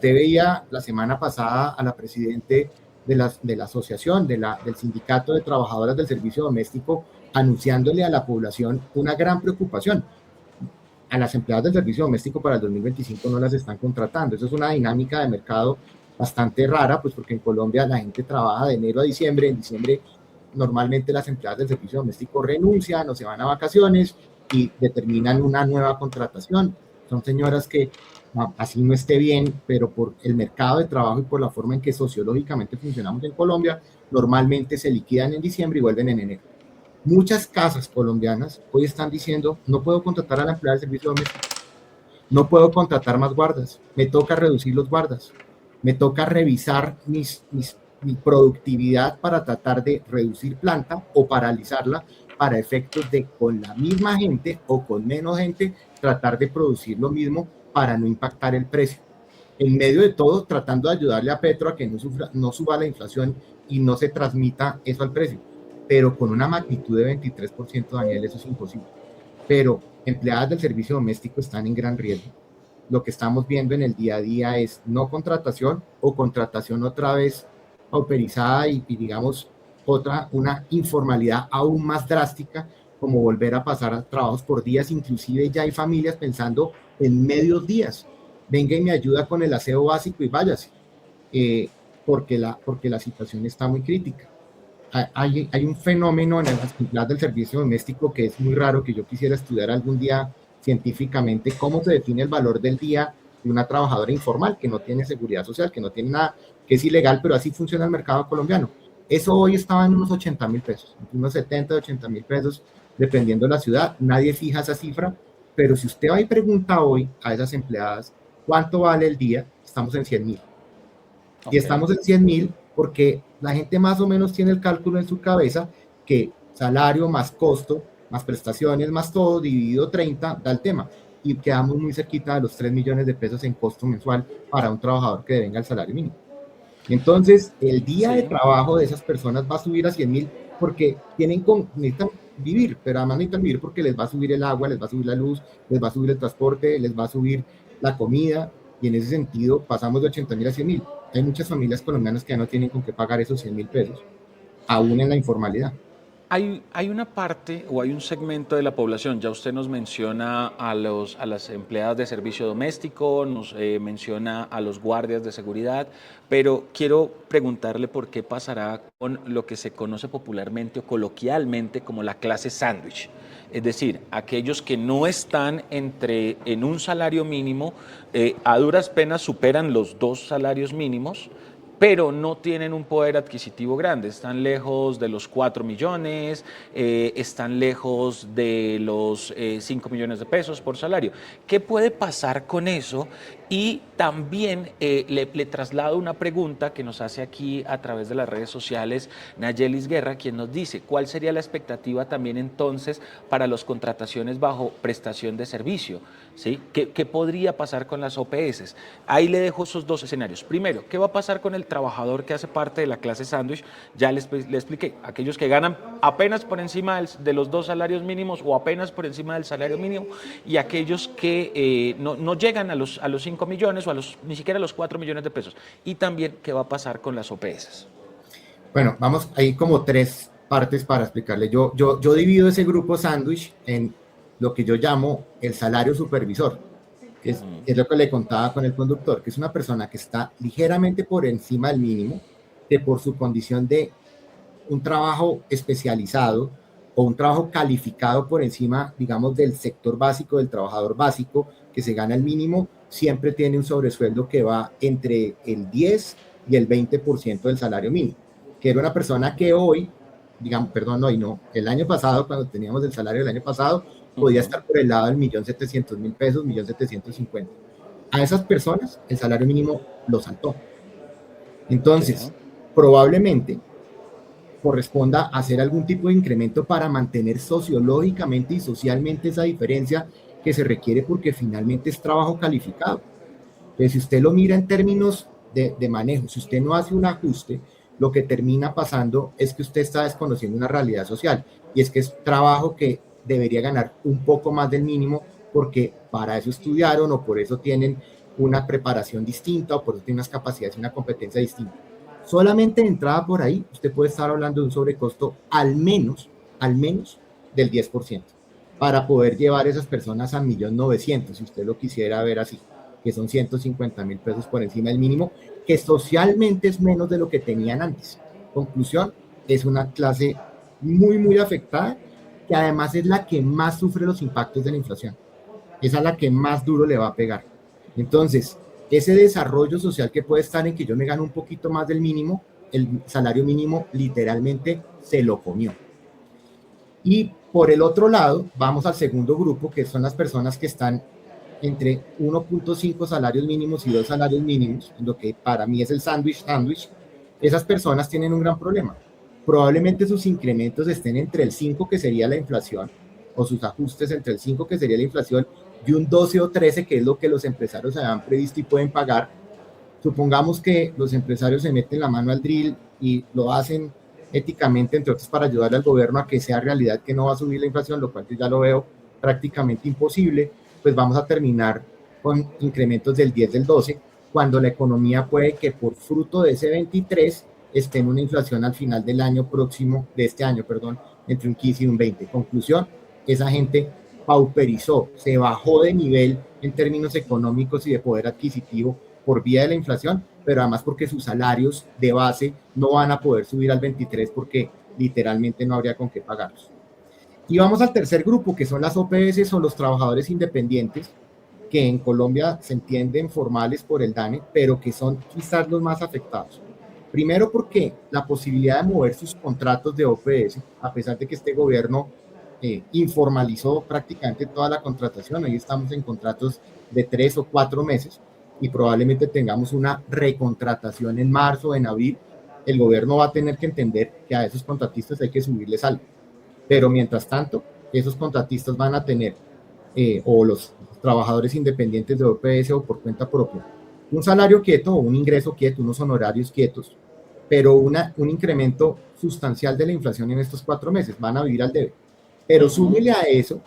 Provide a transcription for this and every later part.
Usted veía la semana pasada a la presidente de la asociación, del sindicato de trabajadoras del servicio doméstico, anunciándole a la población una gran preocupación. A las empleadas del servicio doméstico para el 2025 no las están contratando. Eso es una dinámica de mercado bastante rara, pues porque en Colombia la gente trabaja de enero a diciembre. En diciembre normalmente las empleadas del servicio doméstico renuncian o se van a vacaciones y determinan una nueva contratación. Son señoras que así no esté bien, pero por el mercado de trabajo y por la forma en que sociológicamente funcionamos en Colombia, normalmente se liquidan en diciembre y vuelven en enero. Muchas casas colombianas hoy están diciendo, no puedo contratar a la empleada del servicio doméstico, no puedo contratar más guardas, me toca reducir los guardas, me toca revisar mi productividad para tratar de reducir planta o paralizarla para efectos de con la misma gente o con menos gente tratar de producir lo mismo para no impactar el precio. En medio de todo, tratando de ayudarle a Petro a que no suba la inflación y no se transmita eso al precio. Pero con una magnitud de 23%, Daniel, eso es imposible. Pero empleadas del servicio doméstico están en gran riesgo. Lo que estamos viendo en el día a día es no contratación o contratación otra vez pauperizada y digamos, una informalidad aún más drástica, como volver a pasar a trabajos por días. Inclusive ya hay familias pensando en medios días. Venga y me ayuda con el aseo básico y váyase, porque la situación está muy crítica. Hay un fenómeno en las empleadas del servicio doméstico que es muy raro, que yo quisiera estudiar algún día científicamente, cómo se define el valor del día de una trabajadora informal que no tiene seguridad social, que no tiene nada, que es ilegal, pero así funciona el mercado colombiano. Eso hoy estaba en unos 80.000 pesos, unos 70, 80.000 pesos, dependiendo de la ciudad. Nadie fija esa cifra, pero si usted va y pregunta hoy a esas empleadas cuánto vale el día, estamos en 100.000. Okay. Y estamos en 100.000 porque la gente más o menos tiene el cálculo en su cabeza que salario más costo, más prestaciones, más todo, dividido 30, da el tema. Y quedamos muy cerquita de los 3 millones de pesos en costo mensual para un trabajador que devenga el salario mínimo. Entonces, el día de trabajo de esas personas va a subir a 100.000 porque necesitan vivir, pero además necesitan vivir porque les va a subir el agua, les va a subir la luz, les va a subir el transporte, les va a subir la comida, y en ese sentido pasamos de 80.000 a 100.000. Hay muchas familias colombianas que ya no tienen con qué pagar esos 100.000 pesos, aún en la informalidad. Hay una parte o hay un segmento de la población, ya usted nos menciona a las empleadas de servicio doméstico, nos menciona a los guardias de seguridad, pero quiero preguntarle por qué pasará con lo que se conoce popularmente o coloquialmente como la clase sándwich. Es decir, aquellos que no están en un salario mínimo, a duras penas superan los 2 salarios mínimos, pero no tienen un poder adquisitivo grande, están lejos de los 4 millones, están lejos de los 5 millones de pesos por salario. ¿Qué puede pasar con eso? Y también le traslado una pregunta que nos hace aquí a través de las redes sociales Nayelis Guerra, quien nos dice, ¿cuál sería la expectativa también entonces para las contrataciones bajo prestación de servicio? ¿Sí? ¿Qué podría pasar con las OPS? Ahí le dejo esos 2 escenarios. Primero, ¿qué va a pasar con el trabajador que hace parte de la clase sándwich? Ya le expliqué, aquellos que ganan apenas por encima de los 2 salarios mínimos o apenas por encima del salario mínimo, y aquellos que no llegan a los 5 millones o ni siquiera a los 4 millones de pesos. Y también, ¿qué va a pasar con las OPS? Bueno, vamos, hay como 3 partes para explicarle. Yo divido ese grupo sándwich en lo que yo llamo el salario supervisor, que es lo que le contaba con el conductor, que es una persona que está ligeramente por encima del mínimo, que por su condición de un trabajo especializado o un trabajo calificado por encima, digamos, del sector básico, del trabajador básico, que se gana el mínimo, siempre tiene un sobresueldo que va entre el 10 y el 20% del salario mínimo, que era una persona que hoy, digamos, perdón, hoy no, el año pasado, cuando teníamos el salario del año pasado, podía estar por el lado del 1.700.000 pesos, 1.750.000. A esas personas el salario mínimo lo saltó. Entonces, probablemente corresponda hacer algún tipo de incremento para mantener sociológicamente y socialmente esa diferencia que se requiere, porque finalmente es trabajo calificado. Entonces, si usted lo mira en términos de manejo, si usted no hace un ajuste, lo que termina pasando es que usted está desconociendo una realidad social, y es que es trabajo que debería ganar un poco más del mínimo, porque para eso estudiaron o por eso tienen una preparación distinta o por eso tiene unas capacidades y una competencia distinta. Solamente de entrada por ahí, usted puede estar hablando de un sobrecosto al menos del 10% para poder llevar esas personas a 1.900.000, si usted lo quisiera ver así, que son 150.000 pesos por encima del mínimo, que socialmente es menos de lo que tenían antes. Conclusión, es una clase muy afectada, que además es la que más sufre los impactos de la inflación. Esa es la que más duro le va a pegar. Entonces, ese desarrollo social que puede estar en que yo me gano un poquito más del mínimo, el salario mínimo literalmente se lo comió. Y por el otro lado, vamos al segundo grupo, que son las personas que están entre 1.5 salarios mínimos y 2 salarios mínimos, lo que para mí es el sándwich. Esas personas tienen un gran problema. Probablemente sus incrementos estén entre el 5, que sería la inflación, o sus ajustes entre el 5, que sería la inflación, y un 12 o 13, que es lo que los empresarios habían previsto y pueden pagar. Supongamos que los empresarios se meten la mano al drill y lo hacen éticamente, entre otros, para ayudar al gobierno a que sea realidad que no va a subir la inflación, lo cual yo ya lo veo prácticamente imposible. Pues vamos a terminar con incrementos del 10, del 12, cuando la economía puede que por fruto de ese 23 esté en una inflación al final del año próximo, de este año, perdón, entre un 15 y un 20. Conclusión, esa gente pauperizó, se bajó de nivel en términos económicos y de poder adquisitivo por vía de la inflación, pero además porque sus salarios de base no van a poder subir al 23 porque literalmente no habría con qué pagarlos. Y vamos al tercer grupo, que son las OPS o los trabajadores independientes, que en Colombia se entienden formales por el DANE, pero que son quizás los más afectados. Primero porque la posibilidad de mover sus contratos de OPS, a pesar de que este gobierno informalizó prácticamente toda la contratación, hoy estamos en contratos de 3 o 4 meses y probablemente tengamos una recontratación en marzo o en abril, el gobierno va a tener que entender que a esos contratistas hay que subirles algo. Pero mientras tanto, esos contratistas van a tener, o los trabajadores independientes de OPS o por cuenta propia, un salario quieto o un ingreso quieto, unos honorarios quietos, pero un incremento sustancial de la inflación en estos 4 meses, van a vivir al debe. Pero súmele a eso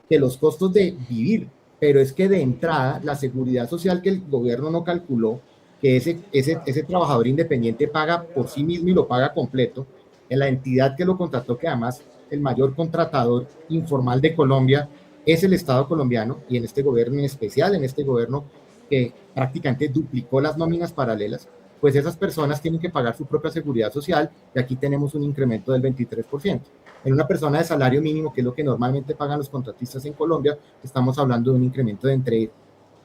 que los costos de vivir, pero es que de entrada la seguridad social que el gobierno no calculó, que ese trabajador independiente paga por sí mismo y lo paga completo, en la entidad que lo contrató, que además el mayor contratador informal de Colombia es el Estado colombiano, y en este gobierno en especial, en este gobierno que prácticamente duplicó las nóminas paralelas, pues esas personas tienen que pagar su propia seguridad social, y aquí tenemos un incremento del 23%. En una persona de salario mínimo, que es lo que normalmente pagan los contratistas en Colombia, estamos hablando de un incremento de entre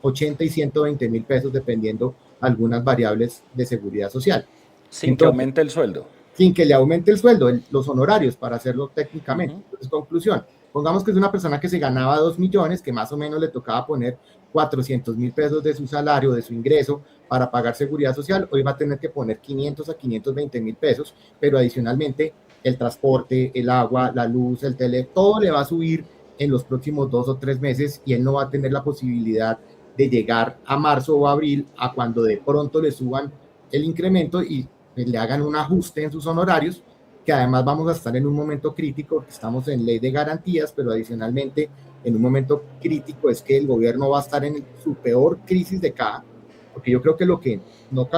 80 y 120.000 pesos, dependiendo algunas variables de seguridad social. Sin que aumente el sueldo. Sin que le aumente el sueldo, los honorarios, para hacerlo técnicamente. Entonces, conclusión, pongamos que es una persona que se ganaba 2 millones, que más o menos le tocaba poner 400.000 pesos de su salario, de su ingreso, para pagar seguridad social. Hoy va a tener que poner 500 a 520.000 pesos, pero adicionalmente el transporte, el agua, la luz, el tele, todo le va a subir en los próximos 2 o 3 meses, y él no va a tener la posibilidad de llegar a marzo o abril, a cuando de pronto le suban el incremento y le hagan un ajuste en sus honorarios, que además vamos a estar en un momento crítico, estamos en ley de garantías, pero adicionalmente en un momento crítico es que el gobierno va a estar en su peor crisis de caja, porque yo creo que lo que no,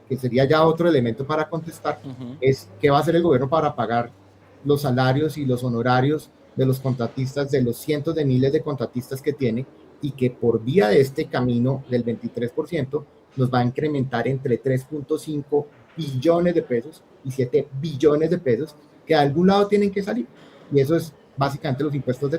que sería ya otro elemento para contestar, es qué va a hacer el gobierno para pagar los salarios y los honorarios de los contratistas, de los cientos de miles de contratistas que tiene, y que por vía de este camino del 23% nos va a incrementar entre 3.5 billones de pesos y 7 billones de pesos, que de algún lado tienen que salir, y eso es básicamente los impuestos de todos.